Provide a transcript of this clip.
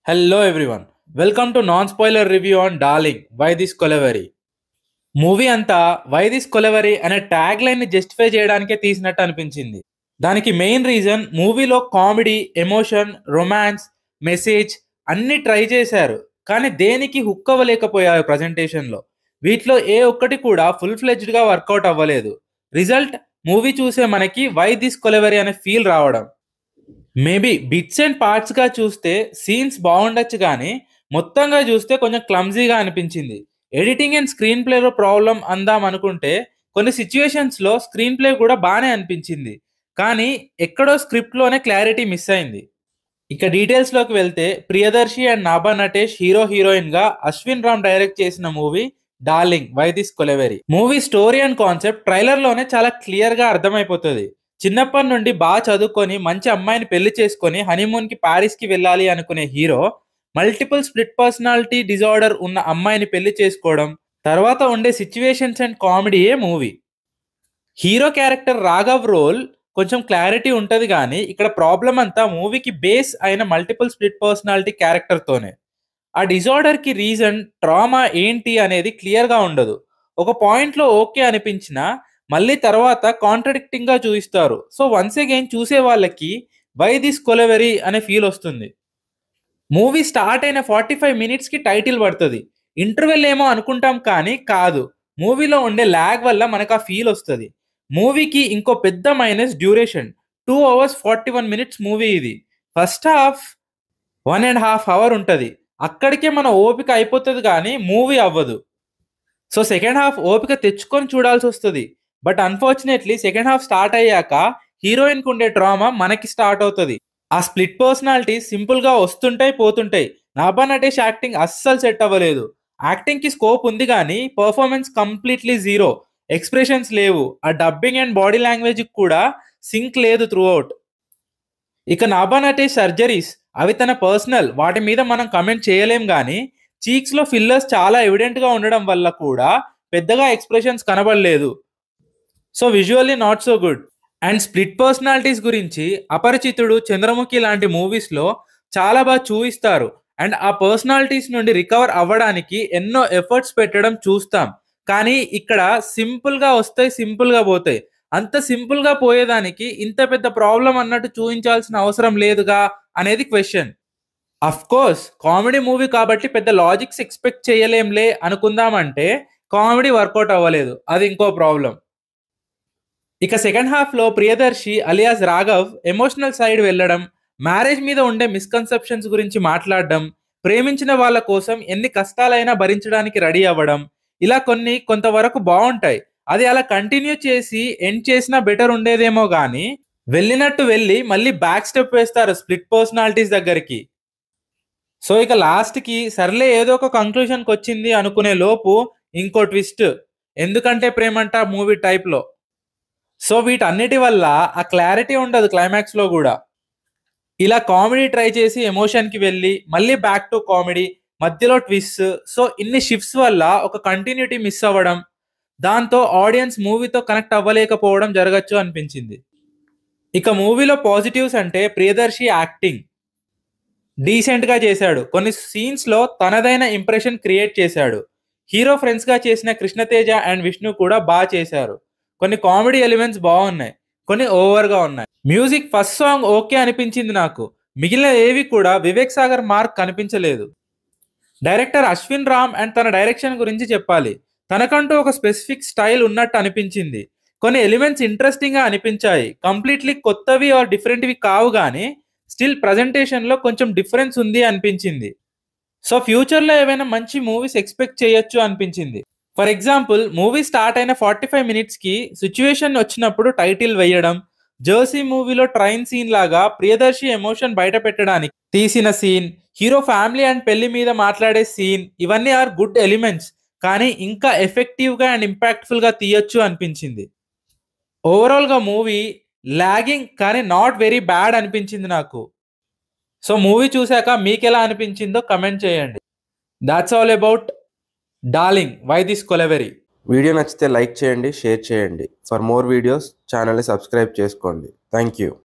Hello everyone. Welcome to non-spoiler review on Darling, Why This Collavery. Movie అంతా why this కొలవరీ అనే tag line ని justify చేయడానికే తీసినట్టు అనిపించింది. దానికి మెయిన్ రీజన్ మూవీలో కామెడీ, ఎమోషన్, రొమాన్స్, మెసేజ్ అన్ని ట్రై చేశారు. కానీ దేనికి హుక్ అవ్వలేకపోయారు ప్రజెంటేషన్లో. వీటిలో ఏ ఒక్కటి కూడా ఫుల్ ఫ్లెడ్జ్డ్ గా వర్కౌట్ అవ్వలేదు. రిజల్ట్ మూవీ చూసే మనకి వై దిస్ కొలవరీ అనే ఫీల్ రావడం. మేబీ బిట్స్ అండ్ పార్ట్స్గా చూస్తే సీన్స్ బాగుండొచ్చు కానీ మొత్తంగా చూస్తే కొంచెం క్లమ్జీగా అనిపించింది. ఎడిటింగ్ అండ్ స్క్రీన్ ప్లేలో ప్రాబ్లం అందాం అనుకుంటే కొన్ని సిచ్యువేషన్స్లో స్క్రీన్ ప్లే కూడా బాగానే అనిపించింది. కానీ ఎక్కడో స్క్రిప్ట్లోనే క్లారిటీ మిస్ అయింది. ఇక డీటెయిల్స్లోకి వెళ్తే ప్రియదర్శి అండ్ నాభా నటేష్ హీరో హీరోయిన్గా అశ్విన్ రామ్ డైరెక్ట్ చేసిన movie Darling why this Kolaveri. Movie story and concept ట్రైలర్లోనే చాలా క్లియర్గా అర్థమైపోతుంది. చిన్నప్పటి నుండి బాగా చదువుకొని మంచి అమ్మాయిని పెళ్లి చేసుకొని హనీమూన్కి ప్యారిస్కి వెళ్ళాలి అనుకునే hero multiple split personality disorder ఉన్న అమ్మాయిని పెళ్లి చేసుకోవడం, తర్వాత ఉండే సిచ్యువేషన్స్ అండ్ కామెడీయే movie. Hero character Raghav role కొంచెం క్లారిటీ ఉంటుంది కానీ ఇక్కడ ప్రాబ్లం అంతా మూవీకి బేస్ అయిన మల్టిపుల్ స్ప్లిట్ పర్సనాలిటీ క్యారెక్టర్తోనే. ఆ డిజార్డర్కి రీజన్, ట్రామా ఏంటి అనేది క్లియర్గా ఉండదు. ఒక పాయింట్లో ఓకే అనిపించినా మళ్ళీ తర్వాత కాంట్రడిక్టింగ్గా చూపిస్తారు. సో వన్స్ అగైన్ చూసే వాళ్ళకి వై దిస్ కొలవెరీ అనే ఫీల్ వస్తుంది. మూవీ స్టార్ట్ అయిన 45 మినిట్స్కి టైటిల్ పడుతుంది. ఇంటర్వెల్ ఏమో అనుకుంటాం కానీ కాదు. మూవీలో ఉండే ల్యాగ్ వల్ల మనకు ఆ ఫీల్ వస్తుంది. మూవీకి ఇంకో పెద్ద minus duration. 2 hours 41 minutes movie ఇది. ఫస్ట్ హాఫ్ 1.5 hour ఉంటుంది. అక్కడికే మన ఓపిక అయిపోతుంది కానీ మూవీ అవ్వదు. సో సెకండ్ హాఫ్ ఓపిక తెచ్చుకొని చూడాల్సి వస్తుంది. But unfortunately second half start అయ్యాక హీరోయిన్కి ఉండే డ్రామా మనకి స్టార్ట్ అవుతుంది. ఆ స్ప్లిట్ పర్సనాలిటీ సింపుల్గా వస్తుంటాయి పోతుంటాయి. నాభా నటేష్ యాక్టింగ్ అస్సలు సెట్ అవ్వలేదు. యాక్టింగ్కి స్కోప్ ఉంది కానీ పర్ఫార్మెన్స్ కంప్లీట్లీ జీరో. ఎక్స్ప్రెషన్స్ లేవు. ఆ డబ్బింగ్ అండ్ బాడీ లాంగ్వేజ్కి కూడా సింక్ లేదు త్రూ అవుట్. ఇక నాభా నటేష్ సర్జరీస్ అవి తన పర్సనల్, వాటి మీద మనం కమెంట్ చేయలేం కానీ చీక్స్లో ఫిల్లర్స్ చాలా ఎవిడెంట్గా ఉండడం వల్ల కూడా పెద్దగా ఎక్స్ప్రెషన్స్ కనబడలేదు. So visually not so good. And split personalities గురించి అపరిచితుడు, చంద్రముఖి లాంటి మూవీస్లో చాలా బాగా చూపిస్తారు. అండ్ ఆ పర్సనాలిటీస్ నుండి రికవర్ అవ్వడానికి ఎన్నో ఎఫర్ట్స్ పెట్టడం చూస్తాం. కానీ ఇక్కడ సింపుల్గా వస్తాయి, సింపుల్గా పోతాయి. అంత సింపుల్గా పోయేదానికి ఇంత పెద్ద ప్రాబ్లం అన్నట్టు చూపించాల్సిన అవసరం లేదుగా అనేది question. Of course comedy movie కాబట్టి పెద్ద లాజిక్స్ ఎక్స్పెక్ట్ చేయలేంలే అనుకుందామంటే కామెడీ వర్కౌట్ అవ్వలేదు. అది ఇంకో ప్రాబ్లం. ఇక సెకండ్ హాఫ్లో Priyadarshi alias Raghav emotional side వెళ్ళడం, మ్యారేజ్ మీద ఉండే మిస్కన్సెప్షన్స్ గురించి మాట్లాడడం, ప్రేమించిన వాళ్ళ కోసం ఎన్ని కష్టాలైనా భరించడానికి రెడీ అవ్వడం, ఇలా కొంతవరకు బాగుంటాయి. అది అలా కంటిన్యూ చేసి ఎండ్ చేసినా బెటర్ ఉండేదేమో కానీ వెళ్ళినట్టు వెళ్ళి మళ్ళీ బ్యాక్ స్టెప్ వేస్తారు స్ప్లిట్ పర్సనాలిటీస్ దగ్గరికి. సో ఇక లాస్ట్కి సర్లే ఏదో ఒక కంక్లూషన్కి వచ్చింది అనుకునే లోపు ఇంకో ట్విస్ట్, ఎందుకంటే ప్రేమంట మూవీ టైప్లో. సో వీటన్నిటి వల్ల ఆ క్లారిటీ ఉండదు క్లైమాక్స్లో కూడా. ఇలా కామెడీ ట్రై చేసి ఎమోషన్కి వెళ్ళి మళ్ళీ బ్యాక్ టు కామెడీ, మధ్యలో ట్విస్ట్. సో ఇన్ని షిఫ్ట్స్ వల్ల ఒక కంటిన్యూటీ మిస్ అవ్వడం, దాంతో ఆడియన్స్ మూవీతో కనెక్ట్ అవ్వలేకపోవడం జరగచ్చు అనిపించింది. ఇక మూవీలో పాజిటివ్స్ అంటే ప్రియదర్శి యాక్టింగ్ డీసెంట్గా చేశాడు. కొన్ని సీన్స్లో తనదైన ఇంప్రెషన్ క్రియేట్ చేశాడు. హీరో ఫ్రెండ్స్గా చేసిన కృష్ణతేజ అండ్ విష్ణు కూడా బాగా చేశారు. కొన్ని కామెడీ ఎలిమెంట్స్ బాగున్నాయి, కొన్ని ఓవర్గా ఉన్నాయి. మ్యూజిక్ ఫస్ట్ సాంగ్ ఓకే అనిపించింది నాకు. మిగిలిన ఏవి కూడా వివేక్ సాగర్ మార్క్ కనిపించలేదు. డైరెక్టర్ అశ్విన్ రామ్ అండ్ తన డైరెక్షన్ గురించి చెప్పాలి. తనకంటూ ఒక స్పెసిఫిక్ స్టైల్ ఉన్నట్టు అనిపించింది. కొన్ని ఎలిమెంట్స్ ఇంట్రెస్టింగ్గా అనిపించాయి. కంప్లీట్లీ కొత్తవి ఆర్ డిఫరెంట్వి కావు కానీ స్టిల్ ప్రజెంటేషన్లో కొంచెం డిఫరెన్స్ ఉంది అనిపించింది. సో ఫ్యూచర్లో ఏవైనా మంచి మూవీస్ ఎక్స్పెక్ట్ చేయొచ్చు అనిపించింది. ఫర్ ఎగ్జాంపుల్ మూవీ స్టార్ట్ అయిన 45 మినిట్స్కి సిచ్యువేషన్ వచ్చినప్పుడు టైటిల్ వేయడం, జర్సీ మూవీలో ట్రైన్ సీన్ లాగా ప్రియదర్శి ఎమోషన్ బయట పెట్టడానికి తీసిన సీన్, హీరో ఫ్యామిలీ అండ్ పెళ్లి మీద మాట్లాడే సీన్, ఇవన్నీ ఆర్ గుడ్ ఎలిమెంట్స్. కానీ ఇంకా ఎఫెక్టివ్గా అండ్ ఇంపాక్ట్ఫుల్గా తీయొచ్చు అనిపించింది. ఓవరాల్గా మూవీ లాగింగ్ కానీ నాట్ వెరీ బ్యాడ్ అనిపించింది నాకు. సో మూవీ చూశాక మీకు ఎలా అనిపించిందో కమెంట్ చేయండి. That's all about darling why this Kolaveri. Video నచ్చితే లైక్ చేయండి, షేర్ చేయండి. ఫర్ మోర్ వీడియోస్ ఛానల్ని సబ్స్క్రైబ్ చేసుకోండి. Thank you.